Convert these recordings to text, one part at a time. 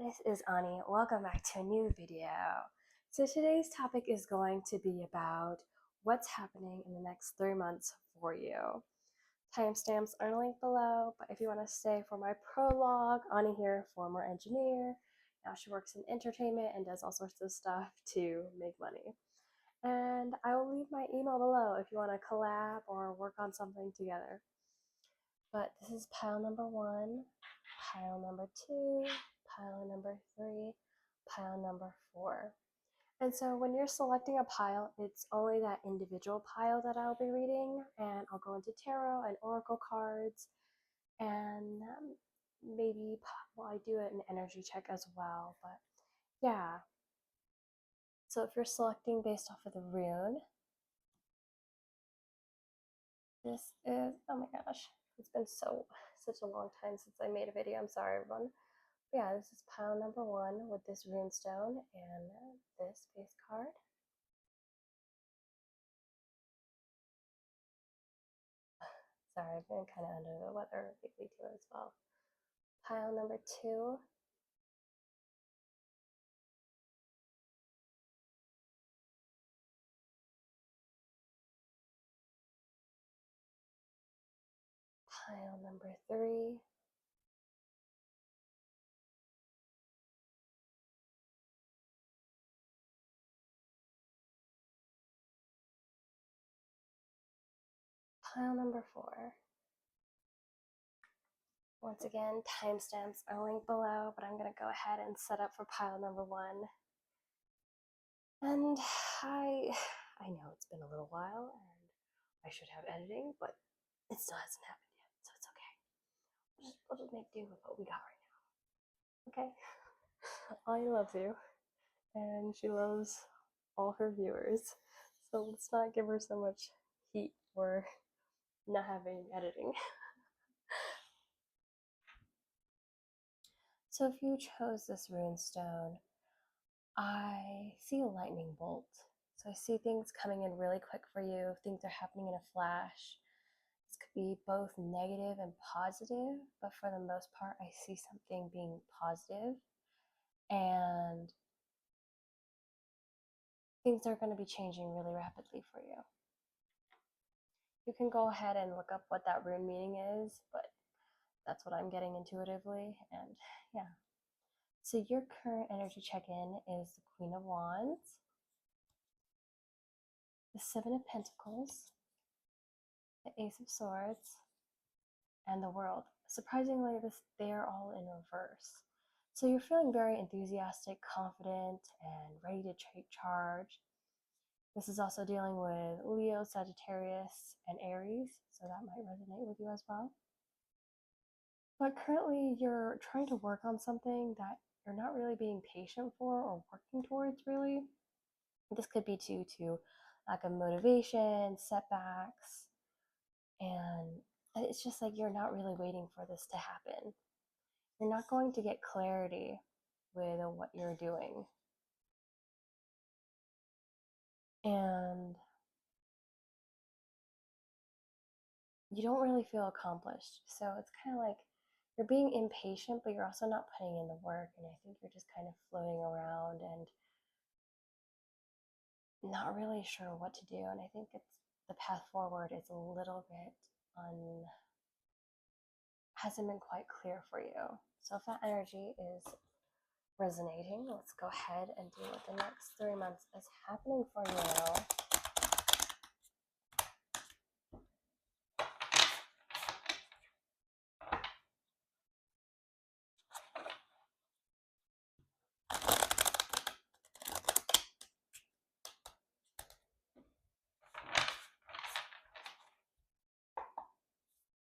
this is Ani. Welcome back to a new video. So today's topic is going to be about what's happening in the next 3 months for you. Timestamps are linked below, but if you want to stay for my prologue, Ani here, former engineer. Now she works in entertainment and does all sorts of stuff to make money. And I will leave my email below if you want to collab or work on something together. But this is pile number 1, pile number 2, pile number 3, pile number 4. And so when you're selecting a pile, it's only that individual pile that I'll be reading, and I'll go into tarot and oracle cards, and maybe I do an energy check as well. But yeah, so if you're selecting based off of the rune, this is, oh my gosh, it's been such a long time since I made a video. I'm sorry, everyone. But yeah, this is pile number 1 with this runestone and this base card. Sorry, I've been kind of under the weather lately too as well. Pile number 2. Pile number 3. Pile number 4. Once again, timestamps are linked below, but I'm going to go ahead and set up for pile number 1. And I know it's been a little while and I should have editing, but it still hasn't happened yet, so it's okay. We'll just make do with what we got right now. Okay? Ani loves you, and she loves all her viewers, so let's not give her so much heat for not having editing. So if you chose this runestone, I see a lightning bolt. So I see things coming in really quick for you. Things are happening in a flash. This could be both negative and positive, but for the most part, I see something being positive, and things are going to be changing really rapidly for you. You can go ahead and look up what that rune meaning is, but that's what I'm getting intuitively, and yeah. So your current energy check-in is the Queen of Wands, the Seven of Pentacles, the Ace of Swords, and the World. Surprisingly, they are all in reverse. So you're feeling very enthusiastic, confident, and ready to take charge. This is also dealing with Leo, Sagittarius, and Aries, so that might resonate with you as well. But currently you're trying to work on something that you're not really being patient for or working towards, really. This could be due to lack of motivation, setbacks, and it's just like you're not really waiting for this to happen. You're not going to get clarity with what you're doing. And you don't really feel accomplished. So it's kind of like you're being impatient, but you're also not putting in the work. And I think you're just kind of floating around and not really sure what to do. And I think it's the path forward is a little bit hasn't been quite clear for you. So if that energy is resonating, let's go ahead and do what the next 3 months is happening for you.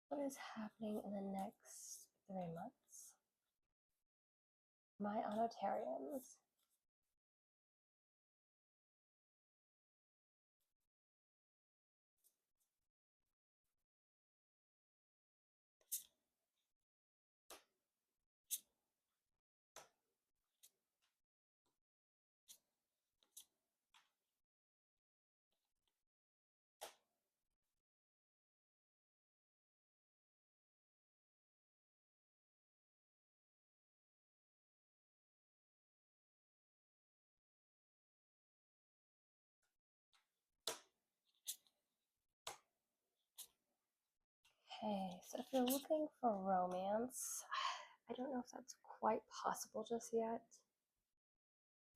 What is happening in the next 3 months? My Onotarians. Okay, so if you're looking for romance, I don't know if that's quite possible just yet.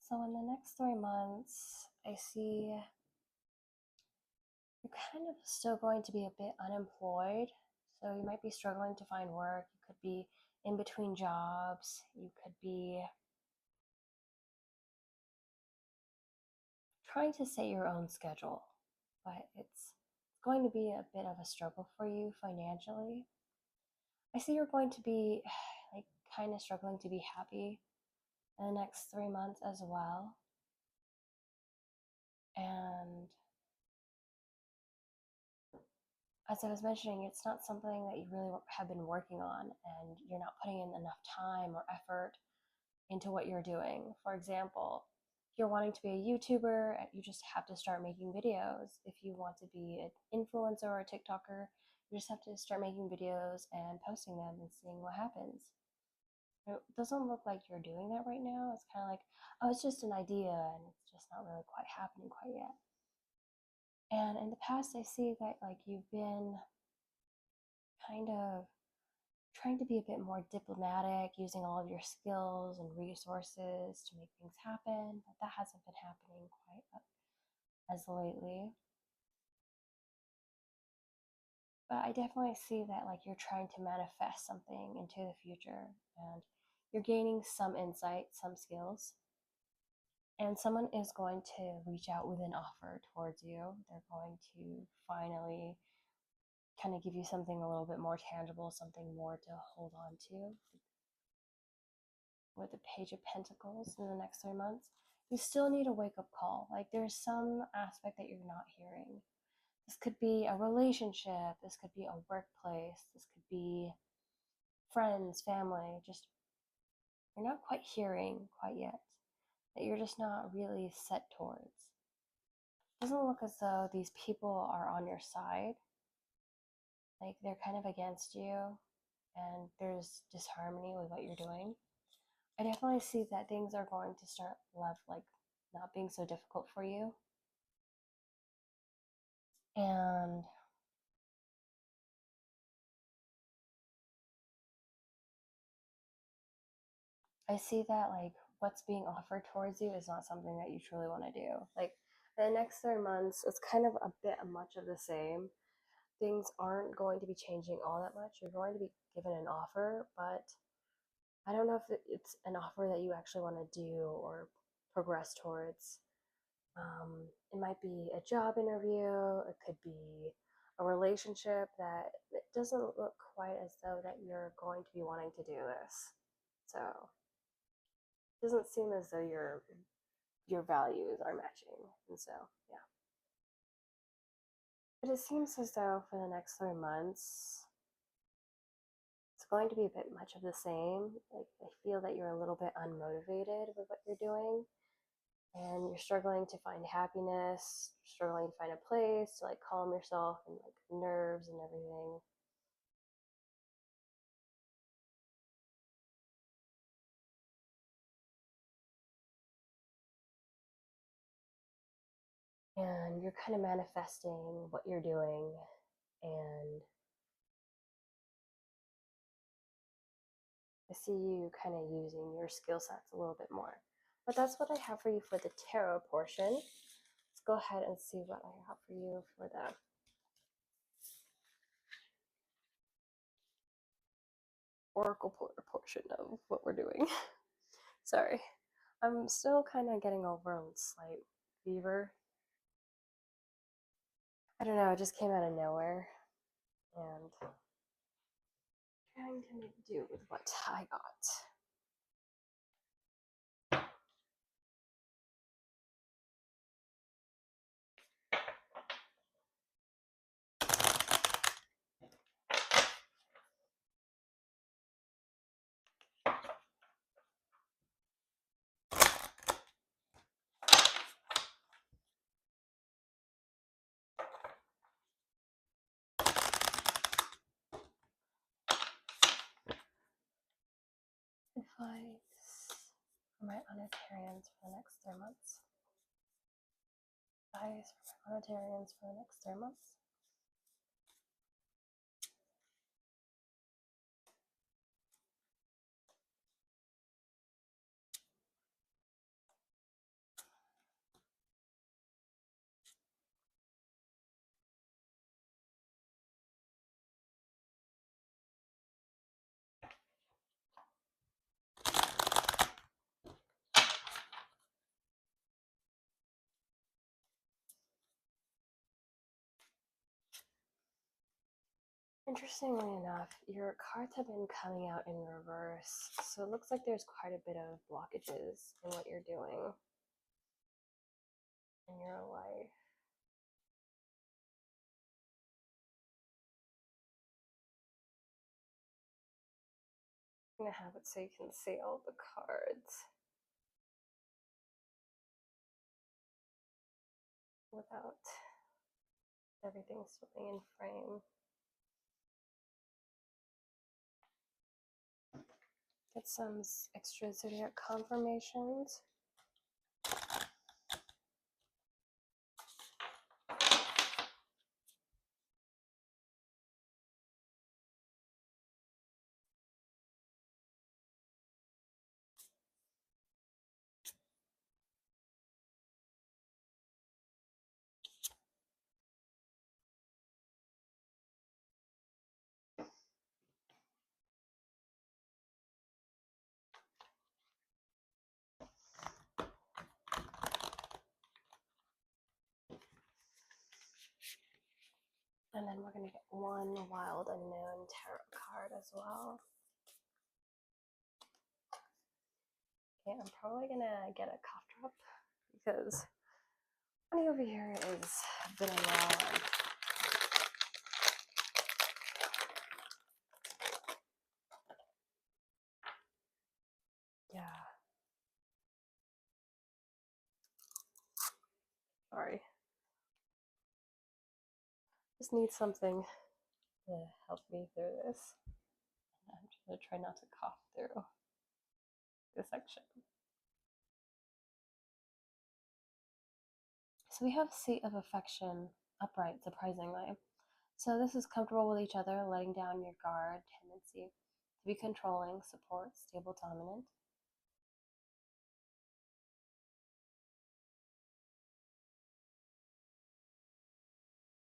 So in the next 3 months, I see you're kind of still going to be a bit unemployed. So you might be struggling to find work. You could be in between jobs. You could be trying to set your own schedule, but it's going to be a bit of a struggle for you financially. I see you're going to be like kind of struggling to be happy in the next 3 months as well. And as I was mentioning, it's not something that you really have been working on, and you're not putting in enough time or effort into what you're doing. For example, if you're wanting to be a YouTuber, you just have to start making videos. If you want to be an influencer or a TikToker, you just have to start making videos and posting them and seeing what happens. It doesn't look like you're doing that right now. It's kind of like, oh, it's just an idea and it's just not really quite happening quite yet. And in the past, I see that like you've been kind of trying to be a bit more diplomatic, using all of your skills and resources to make things happen, but that hasn't been happening quite as lately. But I definitely see that like you're trying to manifest something into the future, and you're gaining some insight, some skills, and someone is going to reach out with an offer towards you. They're going to finally kind of give you something a little bit more tangible, something more to hold on to. With the Page of Pentacles in the next 3 months, you still need a wake up call. Like there's some aspect that you're not hearing. This could be a relationship, this could be a workplace, this could be friends, family. Just you're not quite hearing quite yet, that you're just not really set towards. It doesn't look as though these people are on your side. Like they're kind of against you, and there's disharmony with what you're doing. I definitely see that things are going to start like not being so difficult for you. And I see that like what's being offered towards you is not something that you truly want to do. Like the next 3 months, it's kind of a bit much of the same. Things aren't going to be changing all that much. You're going to be given an offer, but I don't know if it's an offer that you actually want to do or progress towards. It might be a job interview. It could be a relationship that it doesn't look quite as though that you're going to be wanting to do this. So it doesn't seem as though your values are matching. And so, yeah. But it seems as though for the next 3 months, it's going to be a bit much of the same. Like I feel that you're a little bit unmotivated with what you're doing, and you're struggling to find happiness, struggling to find a place to like calm yourself and like nerves and everything. And you're kind of manifesting what you're doing, and I see you kind of using your skill sets a little bit more. But that's what I have for you for the tarot portion. Let's go ahead and see what I have for you for the oracle portion of what we're doing. Sorry, I'm still kind of getting over a slight fever. I don't know, it just came out of nowhere, and trying to make do with what I got. Advice for my Unitarians for the next 3 months. Advice for my Unitarians for the next 3 months. Interestingly enough, your cards have been coming out in reverse, so it looks like there's quite a bit of blockages in what you're doing in your life. I'm gonna have it so you can see all the cards without everything swimming in frame. Get some extra zodiac confirmations. And then we're gonna get one wild unknown tarot card as well. Okay, I'm probably gonna get a cough drop because Ani over here is been unwell. Yeah. Sorry. Just need something to help me through this. I'm just gonna try not to cough through this section. So we have Seat of Affection upright, surprisingly. So this is comfortable with each other, letting down your guard, tendency to be controlling, support, stable, dominant.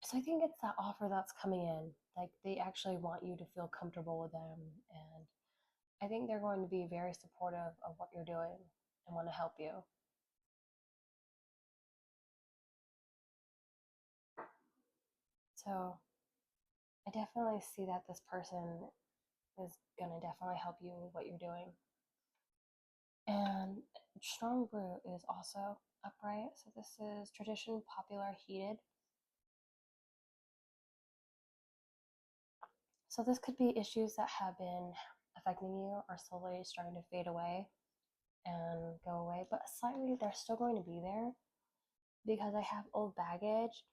So I think it's that offer that's coming in. Like they actually want you to feel comfortable with them, and I think they're going to be very supportive of what you're doing and want to help you. So I definitely see that this person is going to definitely help you with what you're doing. And strong brew is also upright. So this is tradition, popular, heated. So this could be issues that have been affecting you are slowly starting to fade away and go away, but slightly they're still going to be there because I have old baggage.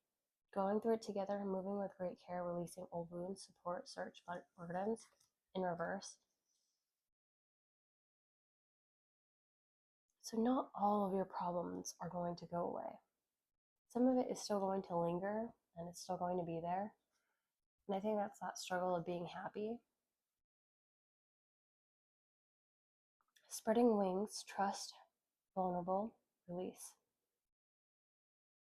Going through it together, moving with great care, releasing old wounds, support, search, burdens in reverse. So not all of your problems are going to go away. Some of it is still going to linger and it's still going to be there. And I think that's that struggle of being happy. Spreading wings, trust, vulnerable, release.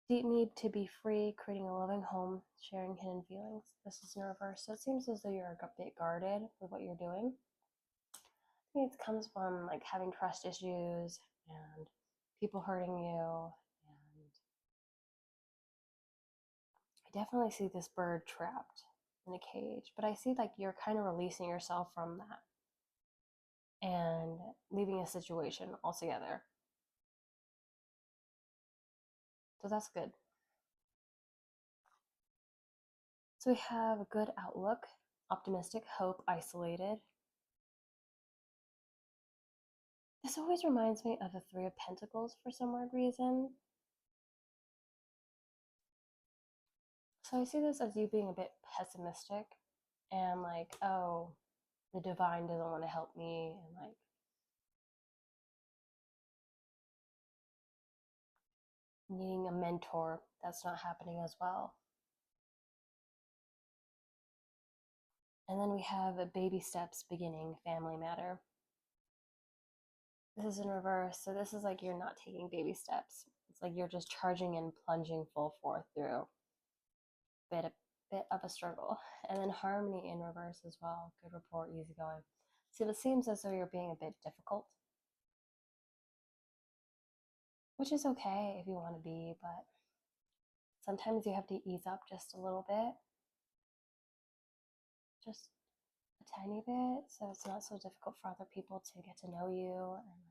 Deep need to be free, creating a loving home, sharing hidden feelings. This is in reverse. So it seems as though you're a bit guarded with what you're doing. I think it comes from like having trust issues and people hurting you. And I definitely see this bird trapped in a cage, but I see like you're kind of releasing yourself from that and leaving a situation altogether. So that's good. So we have a good outlook, optimistic, hope, isolated. This always reminds me of the Three of Pentacles for some weird reason. So I see this as you being a bit pessimistic and like, oh, the divine doesn't want to help me, and like needing a mentor that's not happening as well. And then we have a baby steps beginning, family matter. This is in reverse. So this is like you're not taking baby steps. It's like you're just charging and plunging full forth through bit of a struggle. And then harmony in reverse as well. Good rapport, easygoing. So it seems as though you're being a bit difficult, which is okay if you want to be, but sometimes you have to ease up just a little bit. just a tiny bit so it's not so difficult for other people to get to know you and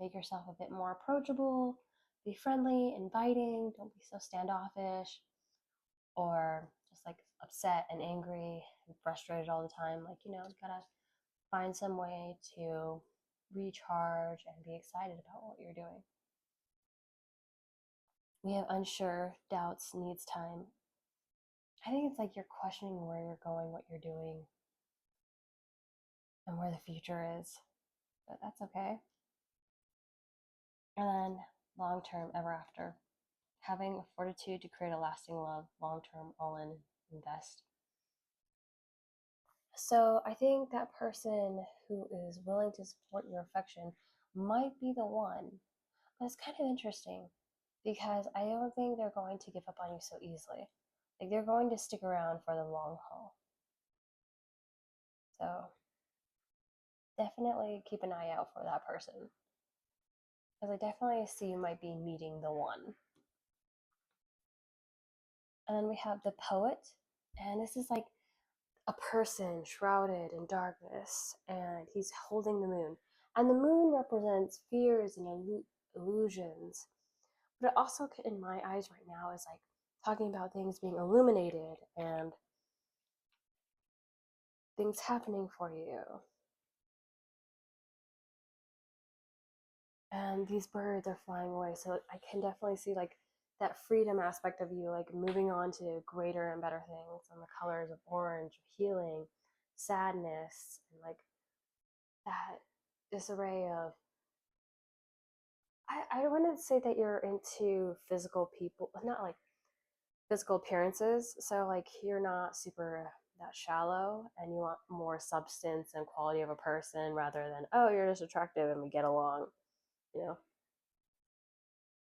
like make yourself a bit more approachable, be friendly, inviting, don't be so standoffish or just like upset and angry and frustrated all the time. Like, gotta find some way to recharge and be excited about what you're doing. We have unsure, doubts, needs time. I think it's like you're questioning where you're going, what you're doing, and where the future is. But that's okay. And then long term, ever after. Having fortitude to create a lasting love, long term, all in, invest. So I think that person who is willing to support your affection might be the one. But it's kind of interesting because I don't think they're going to give up on you so easily. Like they're going to stick around for the long haul. So definitely keep an eye out for that person. Because I definitely see you might be meeting the one. And then we have the poet. And this is like a person shrouded in darkness. And he's holding the moon. And the moon represents fears and illusions. But it also, in my eyes right now, is like talking about things being illuminated and things happening for you. And these birds are flying away. So I can definitely see like that freedom aspect of you, like moving on to greater and better things and the colors of orange, healing, sadness, and like that disarray of. I wouldn't say that you're into physical people, not like physical appearances. So like you're not super that shallow and you want more substance and quality of a person rather than, oh, you're just attractive and we get along, you know.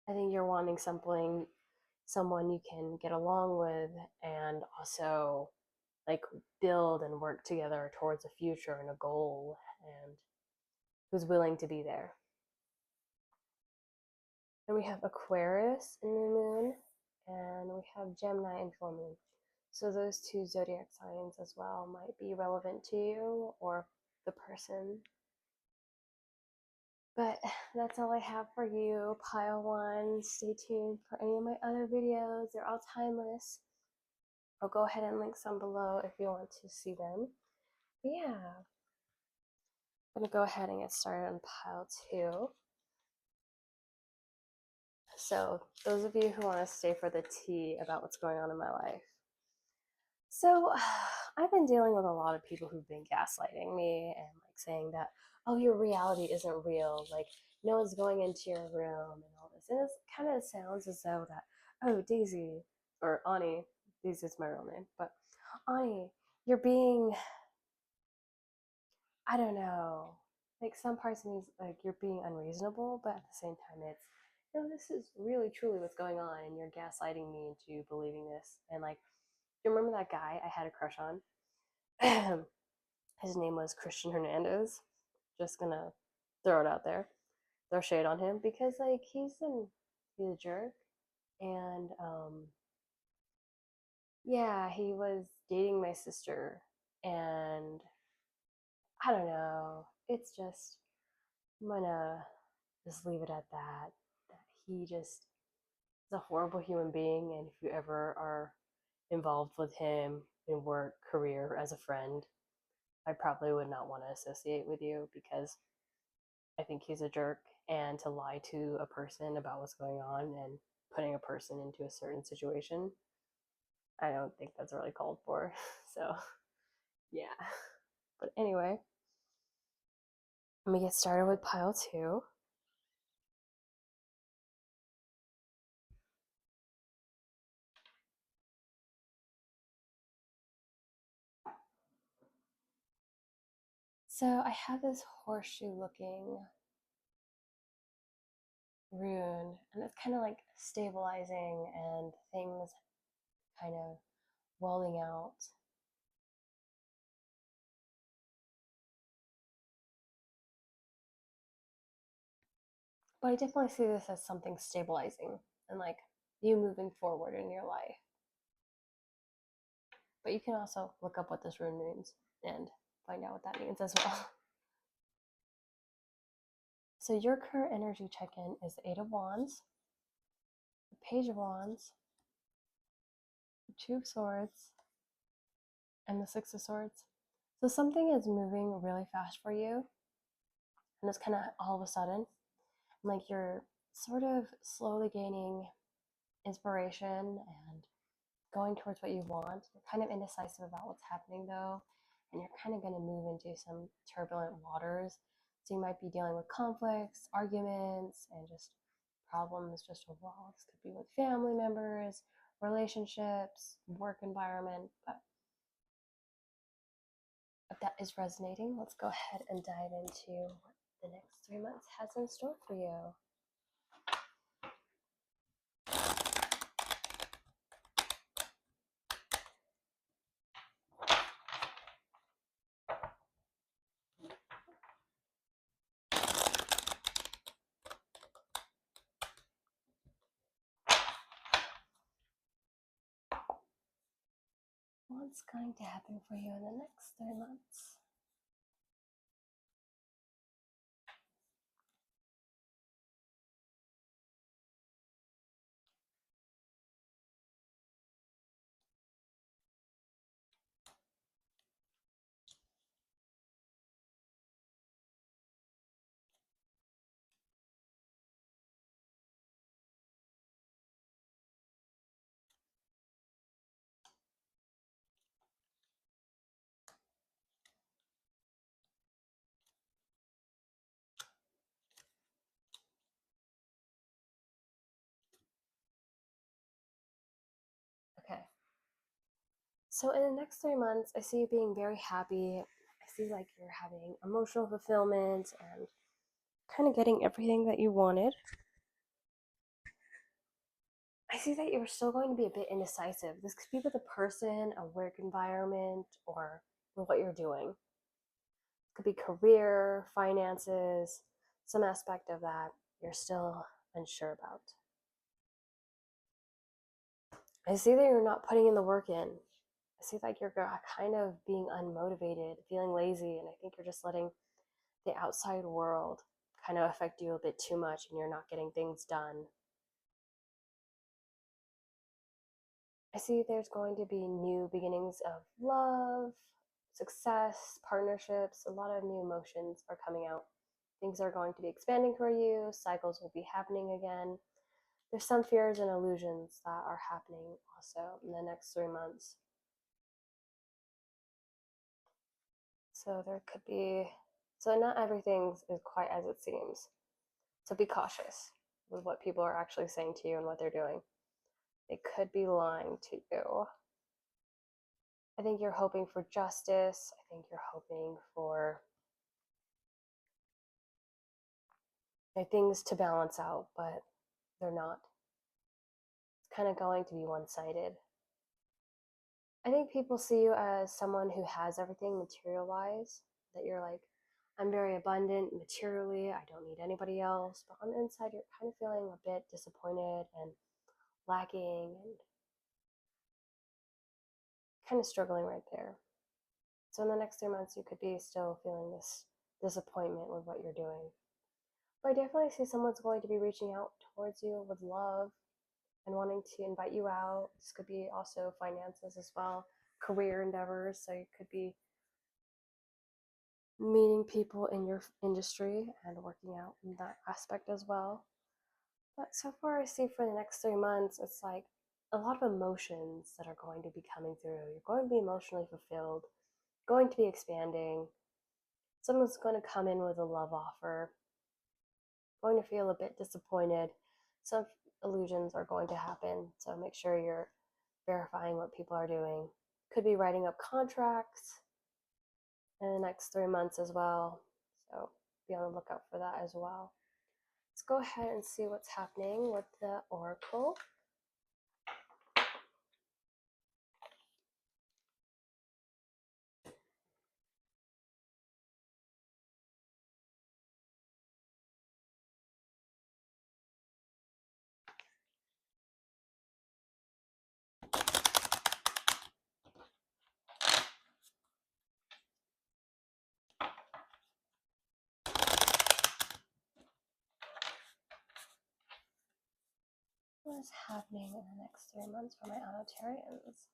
I think you're wanting someone you can get along with and also like build and work together towards a future and a goal and who's willing to be there. And we have Aquarius in the moon and we have Gemini in full moon. So those two zodiac signs as well might be relevant to you or the person. But that's all I have for you, pile one. Stay tuned for any of my other videos. They're all timeless. I'll go ahead and link some below if you want to see them. But yeah, I'm going to go ahead and get started on pile two. So those of you who want to stay for the tea about what's going on in my life. So I've been dealing with a lot of people who've been gaslighting me and like saying that, oh, your reality isn't real. Like no one's going into your room and all this. And it kind of sounds as though that, oh, Daisy or Ani, Daisy is my real name, but Ani, you're being, I don't know, like some parts of me like you're being unreasonable, but at the same time it's, this is really truly what's going on and you're gaslighting me into believing this. And like, you remember that guy I had a crush on? His name was Christian Hernandez. Just gonna throw it out there, throw shade on him because like he's a jerk, and yeah, he was dating my sister, and I don't know. It's just I'm gonna just leave it at that. That he just is a horrible human being, and if you ever are involved with him in work, career, as a friend, I probably would not want to associate with you because I think he's a jerk. And to lie to a person about what's going on and putting a person into a certain situation, I don't think that's really called for. So, yeah. But anyway, let me get started with pile two. So I have this horseshoe looking rune, and it's kind of like stabilizing and things kind of welling out. But I definitely see this as something stabilizing and like you moving forward in your life. But you can also look up what this rune means and find out what that means as well. So your current energy check-in is the Eight of Wands, the Page of Wands, the Two of Swords, and the Six of Swords. So something is moving really fast for you, and it's kind of all of a sudden, like you're sort of slowly gaining inspiration and going towards what you want. You're kind of indecisive about what's happening though, and you're kind of going to move into some turbulent waters. So you might be dealing with conflicts, arguments, and just problems just overall. This could be with family members, relationships, work environment. But if that is resonating, let's go ahead and dive into what the next 3 months has in store for you. What's going to happen for you in the next 3 months? Okay. So in the next 3 months, I see you being very happy. I see like you're having emotional fulfillment and kind of getting everything that you wanted. I see that you're still going to be a bit indecisive. This could be with a person, a work environment, or with what you're doing. It could be career, finances, some aspect of that you're still unsure about. I see that you're not putting in the work in. I see like you're kind of being unmotivated, feeling lazy, and I think you're just letting the outside world kind of affect you a bit too much and you're not getting things done. I see there's going to be new beginnings of love, success, partnerships. A lot of new emotions are coming out. Things are going to be expanding for you. Cycles will be happening again. There's some fears and illusions that are happening also in the next 3 months. So there could be, so not everything is quite as it seems. So be cautious with what people are actually saying to you and what they're doing. They could be lying to you. I think you're hoping for justice. I think you're hoping for things to balance out, but they're not. It's kind of going to be one-sided. I think people see you as someone who has everything material-wise, that you're like, I'm very abundant materially, I don't need anybody else. But on the inside, you're kind of feeling a bit disappointed and lacking and kind of struggling right there. So in the next 3 months, you could be still feeling this disappointment with what you're doing. But I definitely see someone's going to be reaching out towards you with love and wanting to invite you out. This could be also finances as well, career endeavors. So you could be meeting people in your industry and working out in that aspect as well. But so far, I see for the next 3 months, it's like a lot of emotions that are going to be coming through. You're going to be emotionally fulfilled, going to be expanding. Someone's going to come in with a love offer, going to feel a bit disappointed. Some illusions are going to happen, so make sure you're verifying what people are doing. Could be writing up contracts in the next 3 months as well, so be on the lookout for that as well. Let's go ahead and see what's happening with the oracle. what is happening in the next 3 months for my Anotarians?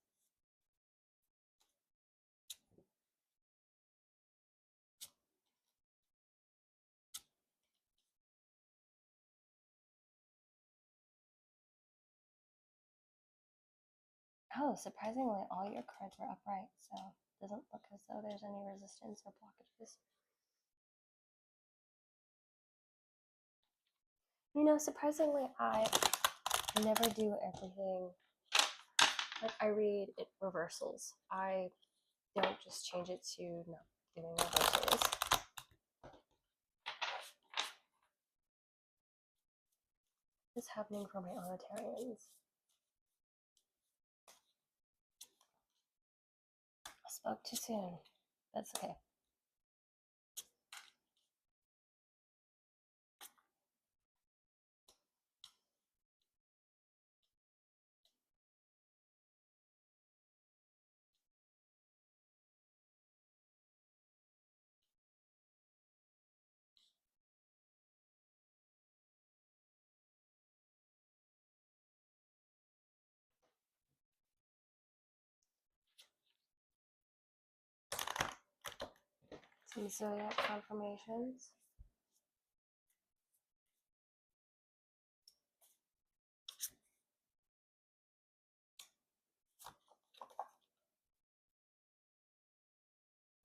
Oh, surprisingly, all your cards were upright, so it doesn't look as though there's any resistance or blockages. You know, surprisingly, I never do everything. Like, I read it reversals. I don't just change it to not doing reversals. What's happening for my Anotarians? I spoke too soon. That's okay. Some zodiac confirmations.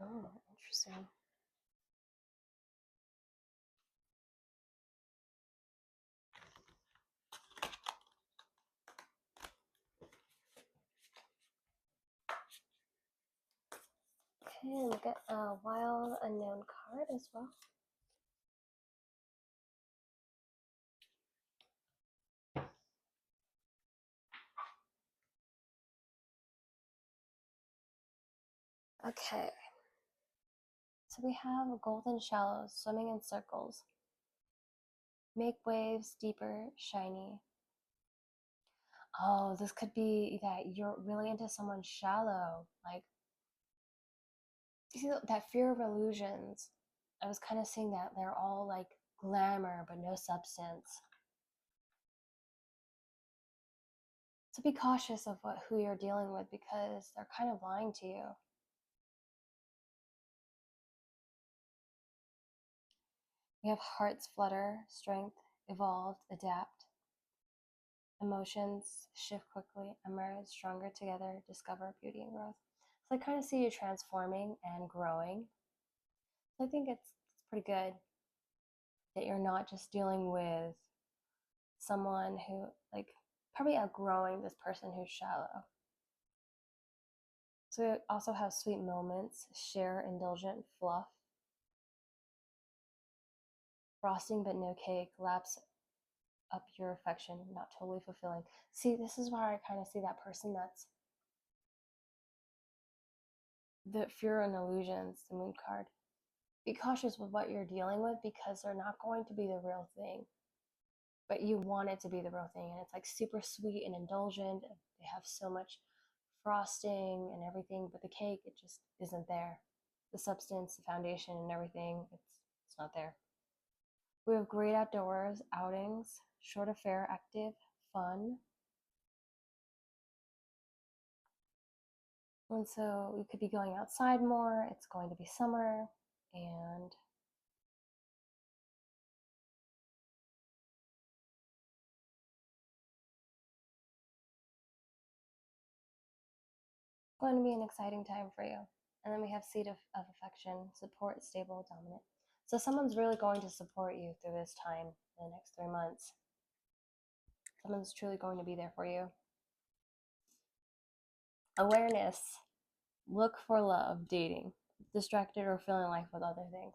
Oh, interesting. Okay, look at a wild unknown card as well. Okay. So we have golden shallows swimming in circles. Make waves deeper, shiny. Oh, this could be that you're really into someone shallow. Like, you see that fear of illusions? I was kind of seeing that they're all like glamour but no substance. So be cautious of who you're dealing with because they're kind of lying to you. We have hearts flutter, strength, evolved, adapt. Emotions shift quickly, emerge stronger together, discover beauty and growth. So I kind of see you transforming and growing. So I think it's pretty good that you're not just dealing with someone who, like, probably outgrowing this person who's shallow. So we also have sweet moments, share indulgent fluff, frosting but no cake, laps up your affection, not totally fulfilling. See, this is where I kind of see that person that's the fear and illusions, the moon card. Be cautious with what you're dealing with because they're not going to be the real thing. But you want it to be the real thing, and it's like super sweet and indulgent. They have so much frosting and everything, but the cake, it just isn't there. The substance, the foundation, and everything, it's not there. We have great outdoors, outings, short affair, active, fun. And so you could be going outside more. It's going to be summer, and it's going to be an exciting time for you. And then we have seat of affection, support, stable, dominant. So someone's really going to support you through this time in the next 3 months. Someone's truly going to be there for you. Awareness. Look for love, dating, distracted or feeling life with other things.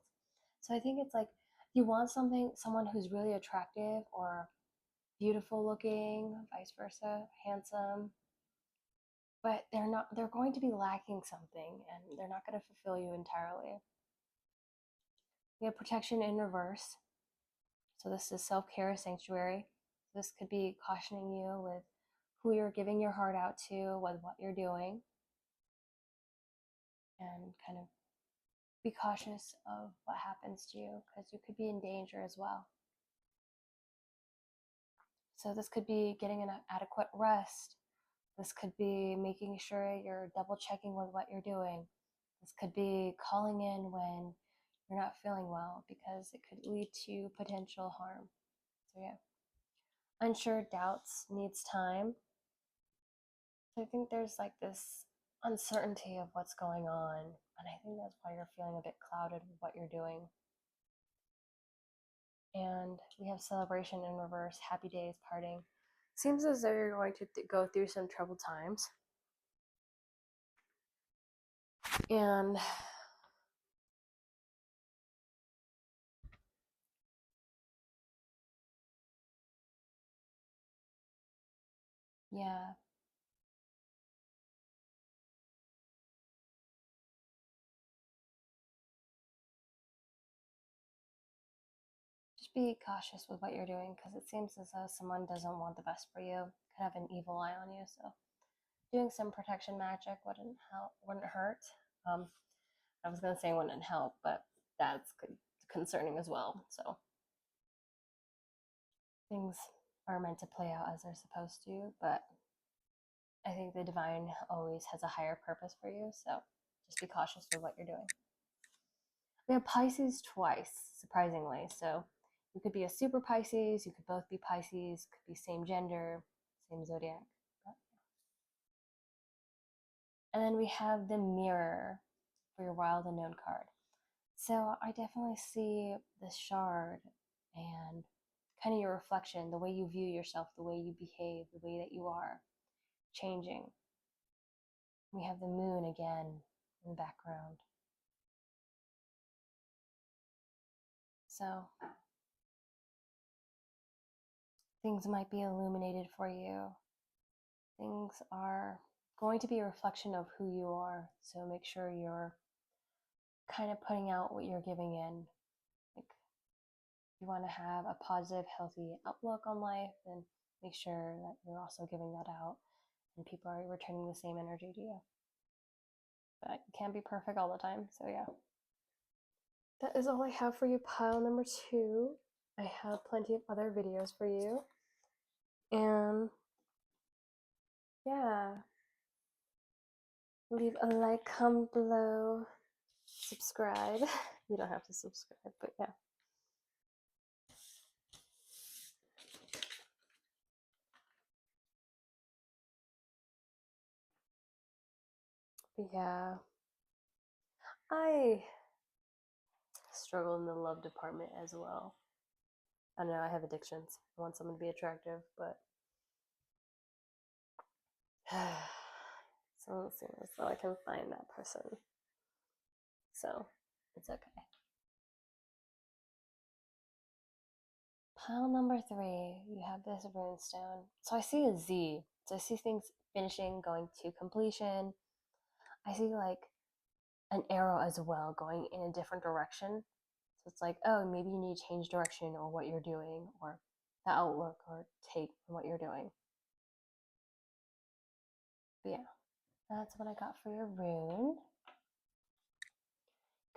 So I think it's like you want someone who's really attractive or beautiful looking, vice versa, handsome, but they're going to be lacking something and they're not going to fulfill you entirely. We have protection in reverse. So this is self-care sanctuary. This could be cautioning you with who you're giving your heart out to, with what you're doing, and kind of be cautious of what happens to you because you could be in danger as well. So this could be getting an adequate rest. This could be making sure you're double checking with what you're doing. This could be calling in when you're not feeling well because it could lead to potential harm. So yeah. Unsure, doubts, needs time. So I think there's like this uncertainty of what's going on, and I think that's why you're feeling a bit clouded with what you're doing. And we have celebration in reverse, happy days, parting. Seems as though you're going to go through some troubled times. And yeah, just be cautious with what you're doing because it seems as though someone doesn't want the best for you, could have an evil eye on you. So doing some protection magic wouldn't help, wouldn't hurt. I was gonna say wouldn't help, but that's concerning as well. So things are meant to play out as they're supposed to, but I think the divine always has a higher purpose for you. So just be cautious with what you're doing. We have Pisces twice, surprisingly. So you could be a super Pisces, you could both be Pisces, could be same gender, same zodiac. And then we have the Mirror for your Wild Unknown card. So I definitely see this shard and kind of your reflection, the way you view yourself, the way you behave, the way that you are changing. We have the moon again in the background. So things might be illuminated for you. Things are going to be a reflection of who you are. So make sure you're kind of putting out what you're giving in. Like, if you want to have a positive, healthy outlook on life, then make sure that you're also giving that out and people are returning the same energy to you. But you can't be perfect all the time. So yeah. That is all I have for you, pile number 2. I have plenty of other videos for you. And yeah, leave a like, comment below, subscribe. You don't have to subscribe, but yeah. But yeah, I struggle in the love department as well. I don't know, I have addictions. I want someone to be attractive, but so it seems as though I can find that person. So it's okay. Pile number 3, you have this runestone. So I see a Z. So I see things finishing, going to completion. I see like an arrow as well going in a different direction. So it's like, oh, maybe you need to change direction or what you're doing or the outlook or take on what you're doing. But yeah, that's what I got for your rune.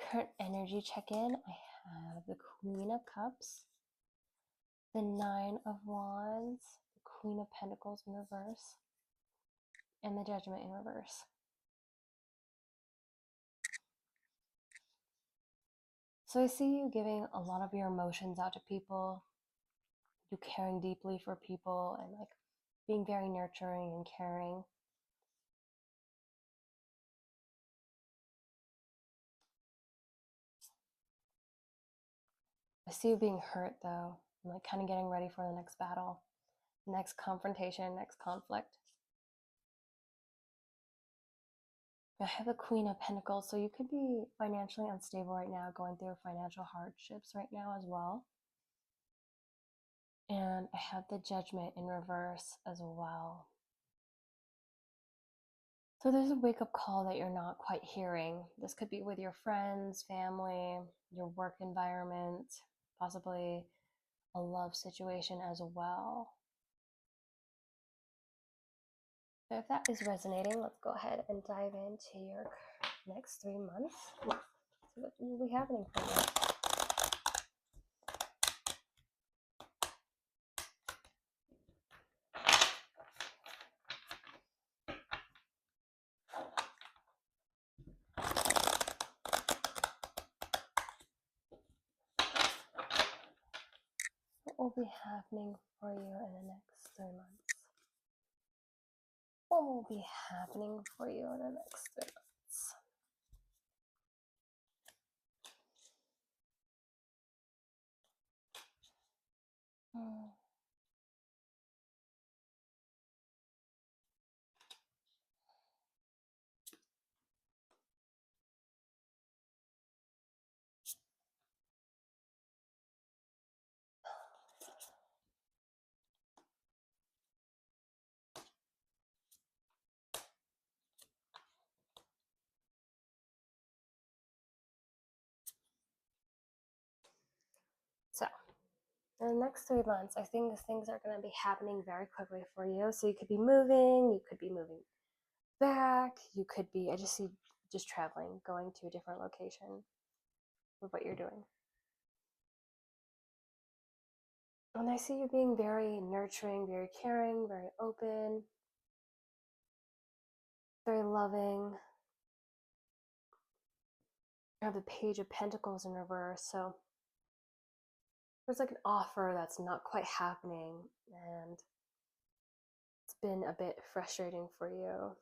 Current energy check-in, I have the Queen of Cups, the Nine of Wands, the Queen of Pentacles in reverse, and the Judgment in reverse. So I see you giving a lot of your emotions out to people, you caring deeply for people, and like being very nurturing and caring. I see you being hurt though, and like kind of getting ready for the next battle, next confrontation, next conflict. I have the Queen of Pentacles, so you could be financially unstable right now, going through financial hardships right now as well. And I have the Judgment in reverse as well. So there's a wake-up call that you're not quite hearing. This could be with your friends, family, your work environment, possibly a love situation as well. So if that is resonating, let's go ahead and dive into your next 3 months. See what will be happening for you. will be happening for you in the next 3 months? What will be happening for you in the next 3 months? So, in the next 3 months, I think things are going to be happening very quickly for you. So you could be moving, you could be moving back, you could be, I just see just traveling, going to a different location with what you're doing. And I see you being very nurturing, very caring, very open, very loving. You have the Page of Pentacles in reverse, so there's like an offer that's not quite happening, and it's been a bit frustrating for you.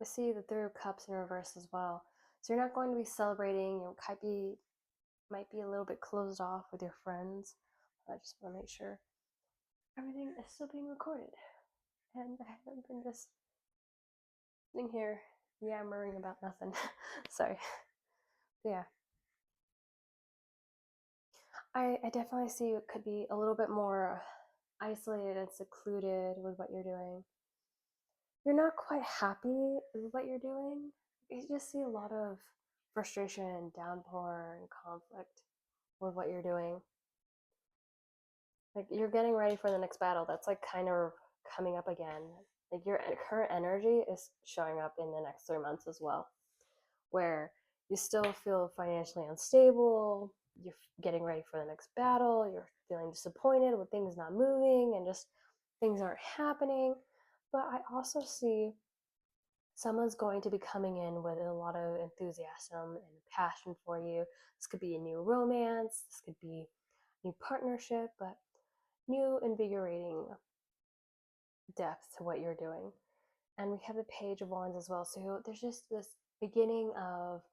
I see the Three of Cups in reverse as well. So you're not going to be celebrating. You might be a little bit closed off with your friends. I just want to make sure everything is still being recorded, and I haven't been just sitting here yammering about nothing. Sorry. Yeah. I definitely see it could be a little bit more isolated and secluded with what you're doing. You're not quite happy with what you're doing. You just see a lot of frustration, downpour, and conflict with what you're doing. Like, you're getting ready for the next battle. That's like kind of coming up again. Like, your current energy is showing up in the next 3 months as well, where you still feel financially unstable, you're getting ready for the next battle, you're feeling disappointed with things not moving and just things aren't happening. But I also see someone's going to be coming in with a lot of enthusiasm and passion for you. This could be a new romance, this could be a new partnership, but new invigorating depth to what you're doing. And we have the Page of Wands as well. So there's just this beginning of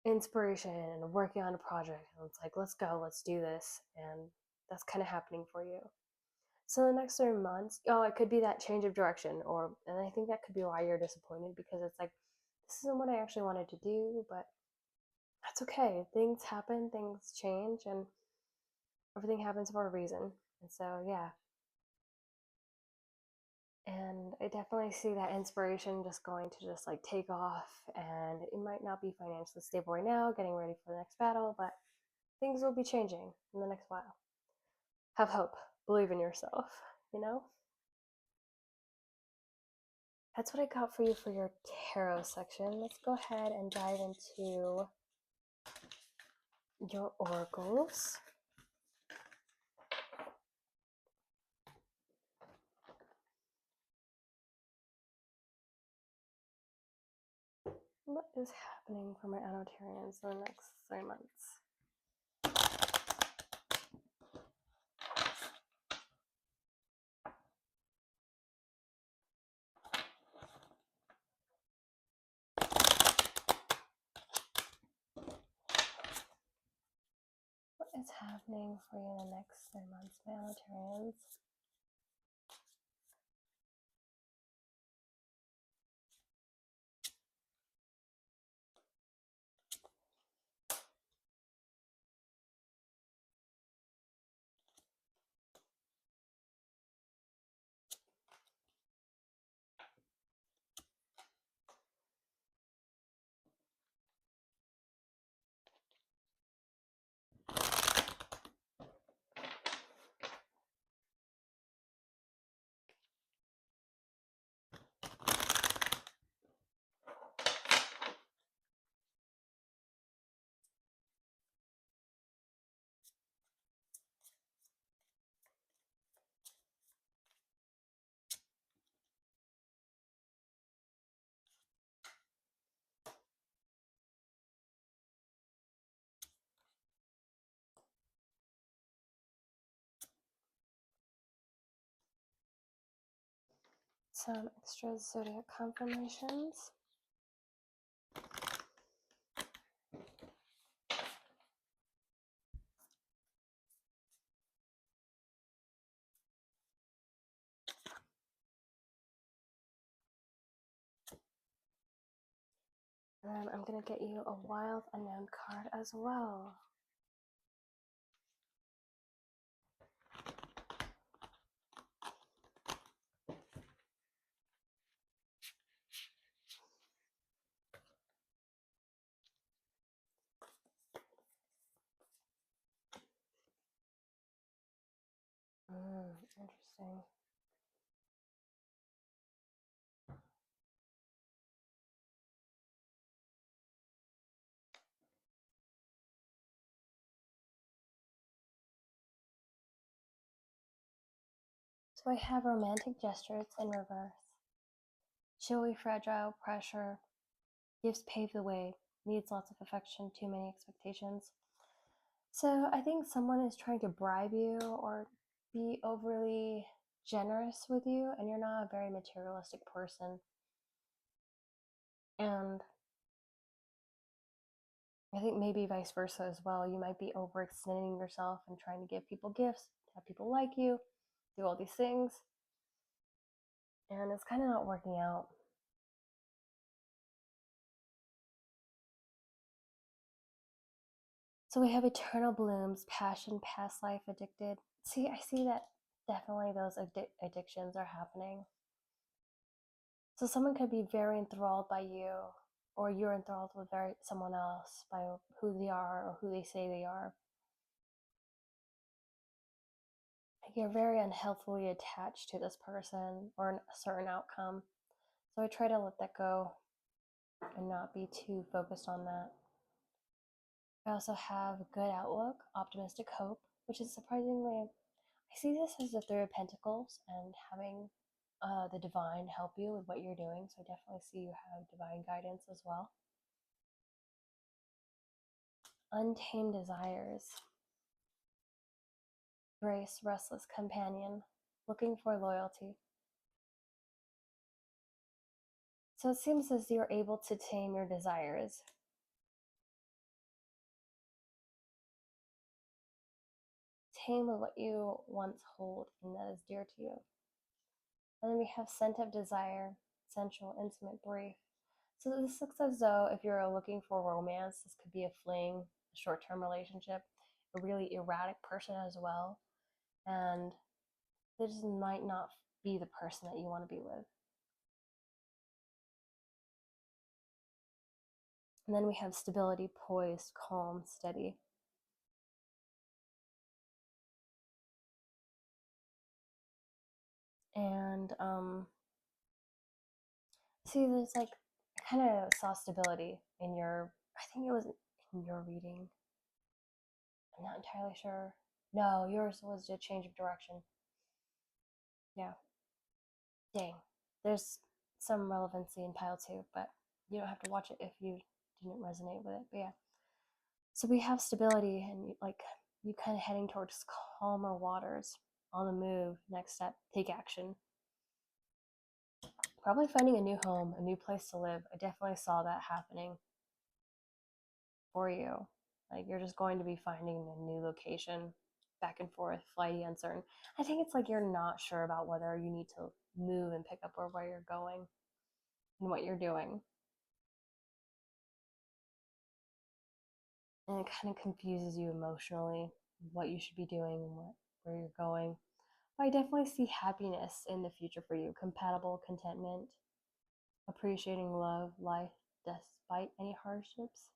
inspiration and working on a project. And it's like, let's go, let's do this. And that's kind of happening for you. So the next 3 months, it could be that change of direction, and I think that could be why you're disappointed, because it's like, this isn't what I actually wanted to do, but that's okay. Things happen, things change, and everything happens for a reason. And so, yeah. And I definitely see that inspiration just going to just like take off, and it might not be financially stable right now, getting ready for the next battle, but things will be changing in the next while. Have hope, believe in yourself, you know? That's what I got for you for your tarot section. Let's go ahead and dive into your oracles. What is happening for my Anotarians in the next 3 months? What is happening for you in the next 3 months, my Anotarians? some extra zodiac confirmations. And then I'm going to get you a wild unknown card as well. Interesting. So I have romantic gestures in reverse. Showy, fragile, pressure, gifts pave the way, needs lots of affection, too many expectations. So I think someone is trying to bribe you or be overly generous with you, and you're not a very materialistic person. And I think maybe vice versa as well. You might be overextending yourself and trying to give people gifts, have people like you, do all these things. And it's kind of not working out. So we have eternal blooms, passion, past life, addicted. See, I see that definitely those addictions are happening. So someone could be very enthralled by you, or you're enthralled with someone else by who they are or who they say they are. You're very unhealthily attached to this person or a certain outcome. So I try to let that go and not be too focused on that. I also have a good outlook, optimistic hope, which is surprisingly, I see this as the Three of Pentacles and having the divine help you with what you're doing. So I definitely see you have divine guidance as well. Untamed desires. Grace, restless companion, looking for loyalty. So it seems as you're able to tame your desires. Tame what you once hold and that is dear to you. And then we have scent of desire, sensual, intimate, brief. So this looks as though if you're looking for romance, this could be a fling, a short-term relationship, a really erratic person as well. And this might not be the person that you want to be with. And then we have stability, poised, calm, steady. And see, there's like, I kind of saw stability in your, I think it was in your reading. I'm not entirely sure. No, yours was a change of direction. Yeah. Dang. There's some relevancy in pile two, but you don't have to watch it if you didn't resonate with it. But yeah. So we have stability and like you kind of heading towards calmer waters, on the move, next step, take action. Probably finding a new home, a new place to live. I definitely saw that happening for you. Like you're just going to be finding a new location, back and forth, flighty, uncertain. I think it's like you're not sure about whether you need to move and pick up where you're going and what you're doing. And it kind of confuses you emotionally what you should be doing and where you're going. But I definitely see happiness in the future for you, compatible contentment, appreciating love, life, despite any hardships.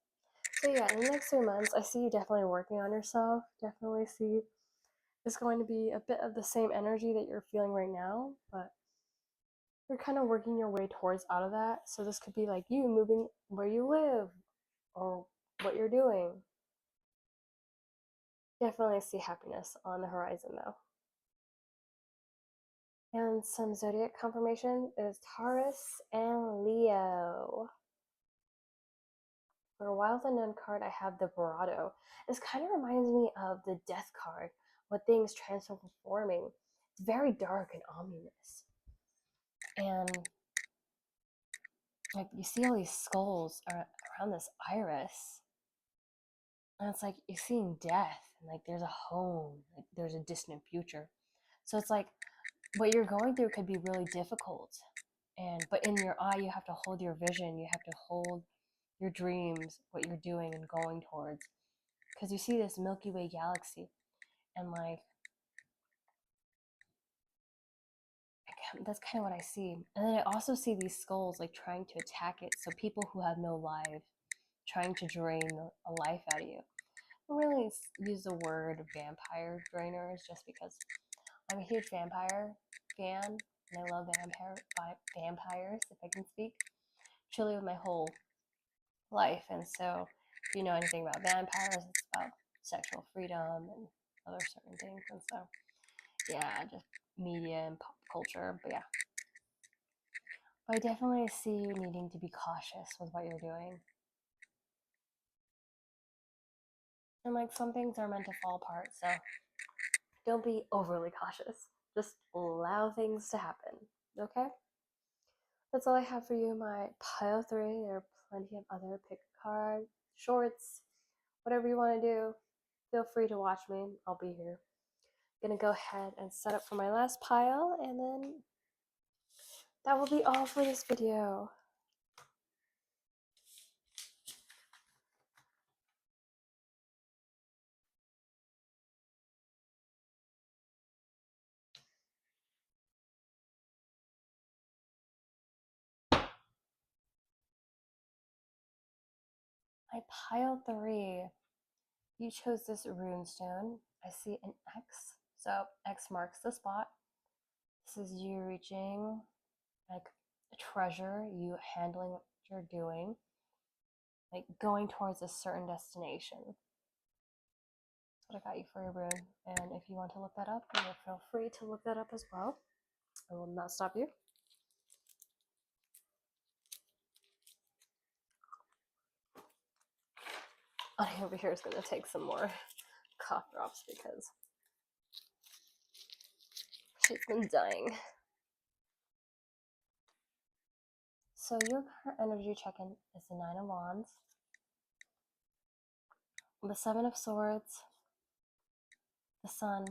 So yeah, in the next 3 months, I see you definitely working on yourself. Definitely see it's going to be a bit of the same energy that you're feeling right now, but you're kind of working your way towards out of that. So this could be like you moving where you live or what you're doing. Definitely see happiness on the horizon though. And some zodiac confirmation is Taurus and Leo. For a wild unknown card, I have the Barado. This kind of reminds me of the Death card, what things transforming. It's very dark and ominous. And like you see all these skulls around this iris, and it's like you're seeing death, and like there's a home, like there's a distant future. So it's like what you're going through could be really difficult, but in your eye you have to hold your vision, you have to hold your dreams, what you're doing and going towards, because you see this Milky Way galaxy, and like that's kind of what I see. And then I also see these skulls like trying to attack it. So people who have no life, trying to drain a life out of you. I don't really use the word vampire drainers just because I'm a huge vampire fan, and I love vampires, if I can speak, truly with my whole life. And so, if you know anything about vampires, it's about sexual freedom and other certain things. And so, yeah, just media and pop culture. But yeah, I definitely see you needing to be cautious with what you're doing. And like some things are meant to fall apart, so don't be overly cautious. Just allow things to happen, okay? That's all I have for you, my pile 3. There are plenty of other pick a card, shorts, whatever you want to do. Feel free to watch me. I'll be here. I'm gonna go ahead and set up for my last pile, and then that will be all for this video. My pile 3. You chose this runestone. I see an X. So X marks the spot. This is you reaching like a treasure, you handling what you're doing, like going towards a certain destination. That's what I got you for your rune. And if you want to look that up, you will feel free to look that up as well. I will not stop you. Ani over here is going to take some more cough drops because she's been dying. So your current energy check-in is the 9 of Wands, the 7 of Swords, the Sun,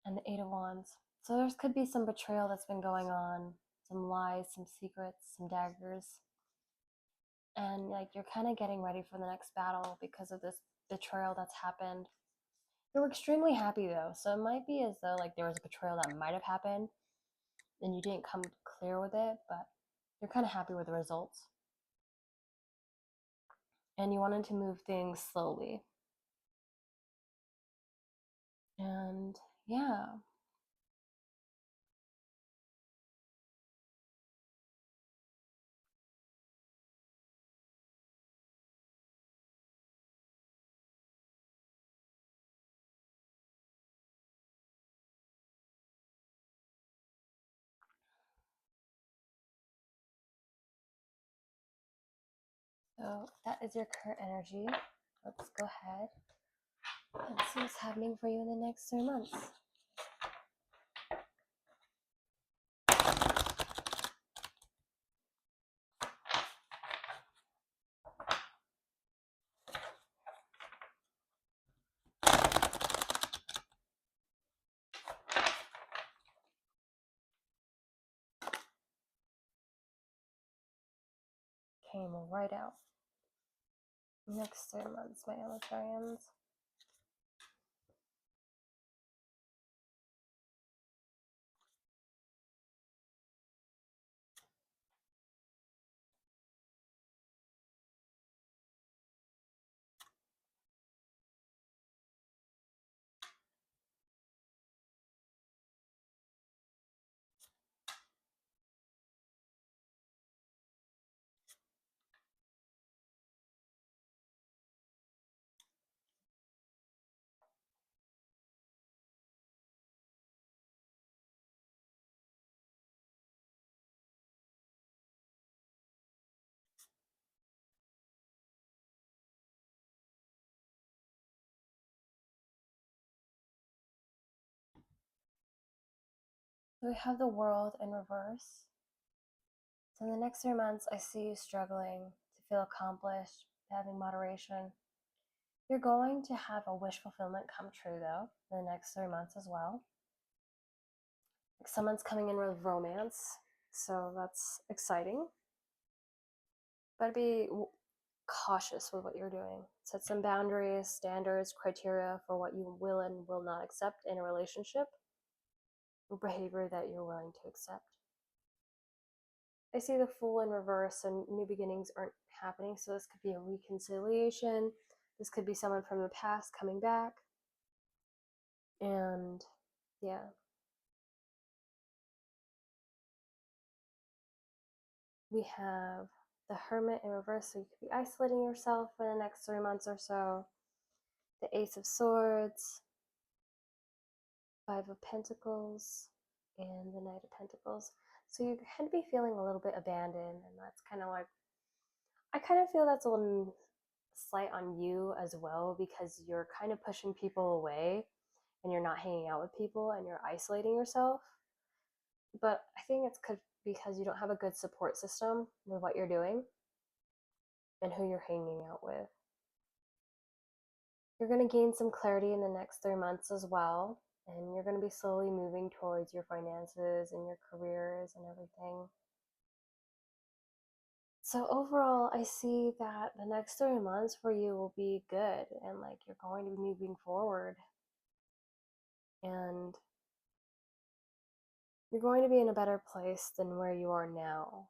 and the 8 of Wands. So there could be some betrayal that's been going on, some lies, some secrets, some daggers. And like you're kind of getting ready for the next battle because of this betrayal that's happened. You're extremely happy though, so it might be as though like there was a betrayal that might have happened and you didn't come clear with it, but you're kind of happy with the results. And you wanted to move things slowly. And yeah. So that is your current energy. Let's go ahead and see what's happening for you in the next 3 months. Came right out. Next 3 months, my Amatarians. So we have the World in reverse. So in the next 3 months, I see you struggling to feel accomplished, having moderation. You're going to have a wish fulfillment come true, though, in the next 3 months as well. Like someone's coming in with romance, so that's exciting. But be cautious with what you're doing. Set some boundaries, standards, criteria for what you will and will not accept in a relationship, or behavior that you're willing to accept. I see the Fool in reverse, and new beginnings aren't happening, so this could be a reconciliation. This could be someone from the past coming back. And yeah. We have the Hermit in reverse, so you could be isolating yourself for the next 3 months or so. The Ace of Swords, Five of Pentacles, and the Knight of Pentacles. So you could be feeling a little bit abandoned, and that's kind of like, I kind of feel that's a little slight on you as well, because you're kind of pushing people away and you're not hanging out with people and you're isolating yourself. But I think it's because you don't have a good support system with what you're doing and who you're hanging out with. You're going to gain some clarity in the next 3 months as well, and you're going to be slowly moving towards your finances and your careers and everything. So overall, I see that the next 3 months for you will be good, and like you're going to be moving forward, and you're going to be in a better place than where you are now.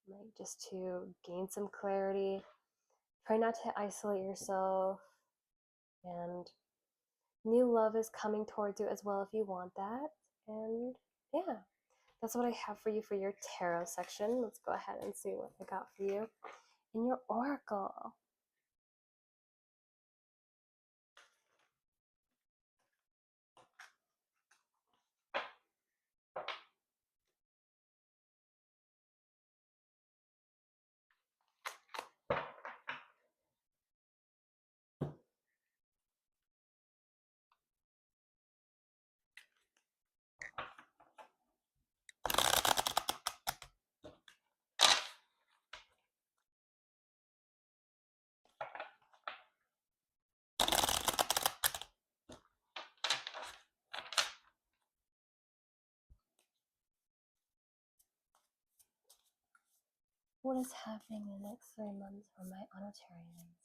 Like just to gain some clarity, try not to isolate yourself, and new love is coming towards you as well if you want that. And yeah, that's what I have for you for your tarot section. Let's go ahead and see what I got for you in your oracle. What is happening in the next 3 months for my Onotarians?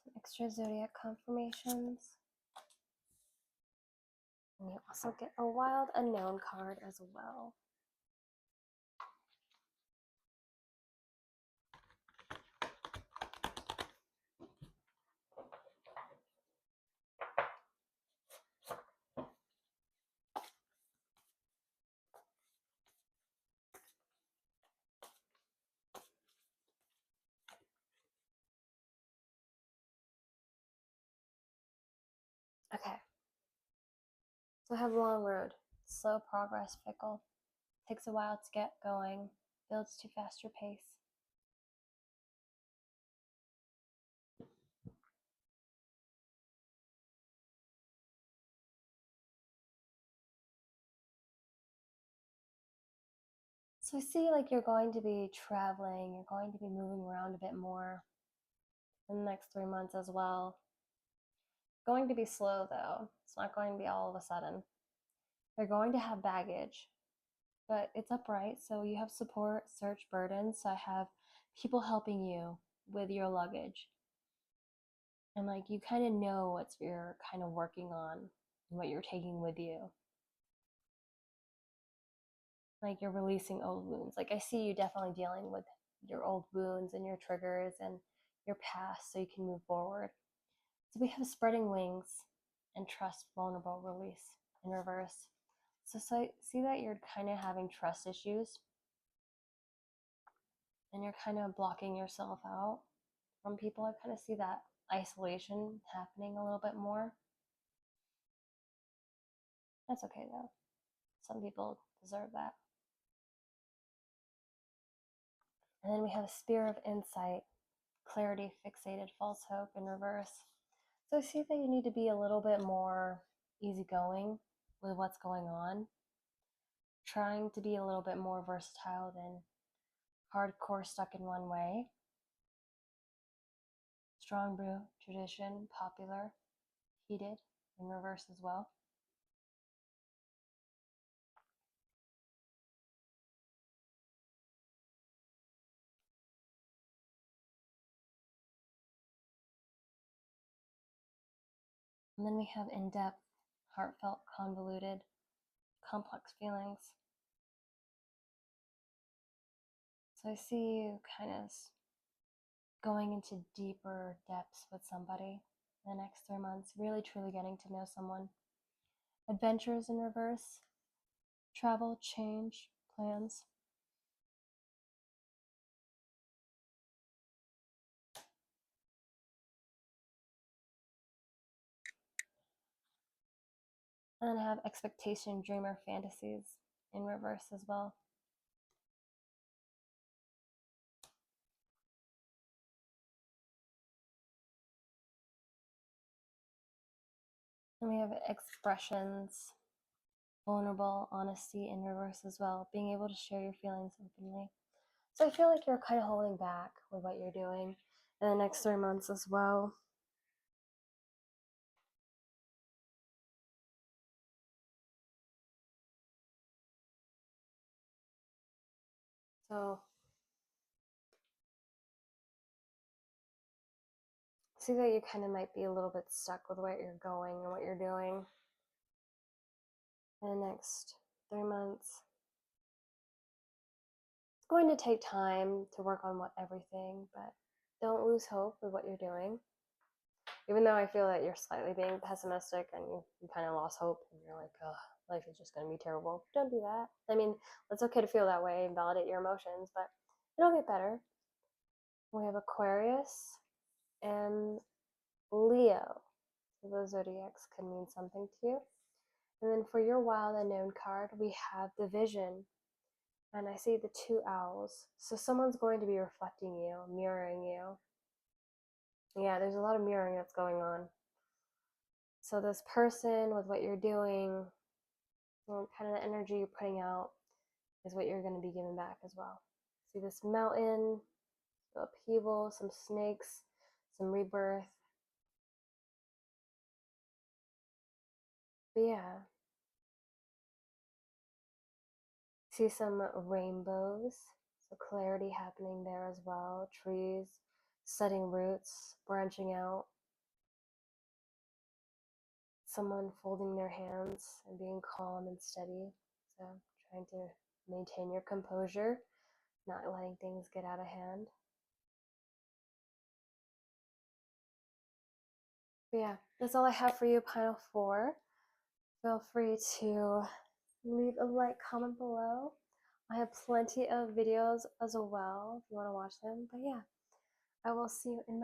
Some extra zodiac confirmations. And you also get a wild unknown card as well. Okay. So I have long road, slow progress, fickle. Takes a while to get going, builds to faster pace. So I see like you're going to be traveling, you're going to be moving around a bit more in the next 3 months as well. Going to be slow though. It's not going to be all of a sudden. You're going to have baggage, but it's upright, so you have support, search burdens. So I have people helping you with your luggage. And like you kind of know what you're kind of working on and what you're taking with you. Like you're releasing old wounds. Like I see you definitely dealing with your old wounds and your triggers and your past so you can move forward. So we have spreading wings and trust, vulnerable, release in reverse. So see that you're kind of having trust issues and you're kind of blocking yourself out from people. I kind of see that isolation happening a little bit more. That's okay though. Some people deserve that. And then we have a spear of insight, clarity, fixated, false hope in reverse. So I see that you need to be a little bit more easygoing with what's going on, trying to be a little bit more versatile than hardcore stuck in one way. Strong brew, tradition, popular, heated in reverse as well. And then we have in-depth, heartfelt, convoluted, complex feelings. So I see you kind of going into deeper depths with somebody in the next 3 months, really truly getting to know someone. Adventures in reverse, travel, change, plans. And then have expectation, dreamer, fantasies in reverse as well. And we have expressions, vulnerable, honesty in reverse as well, being able to share your feelings openly. So I feel like you're kind of holding back with what you're doing in the next 3 months as well. So see that you kind of might be a little bit stuck with where you're going and what you're doing in the next 3 months. It's going to take time to work on everything, but don't lose hope with what you're doing. Even though I feel that you're slightly being pessimistic and you kind of lost hope and you're like, oh, life is just going to be terrible. Don't do that. I mean, it's okay to feel that way and validate your emotions, but it'll get better. We have Aquarius and Leo. So those zodiacs can mean something to you. And then for your wild unknown card, we have the Vision. And I see the 2 owls. So someone's going to be reflecting you, mirroring you. Yeah, there's a lot of mirroring that's going on. So this person with what you're doing, kind of the energy you're putting out is what you're going to be giving back as well. See this mountain, upheaval, some snakes, some rebirth. But yeah, see some rainbows, so clarity happening there as well. Trees, setting roots, branching out. Someone folding their hands and being calm and steady. So trying to maintain your composure, not letting things get out of hand. But yeah, that's all I have for you, Pile 4. Feel free to leave a like, comment below. I have plenty of videos as well if you want to watch them. But yeah, I will see you in my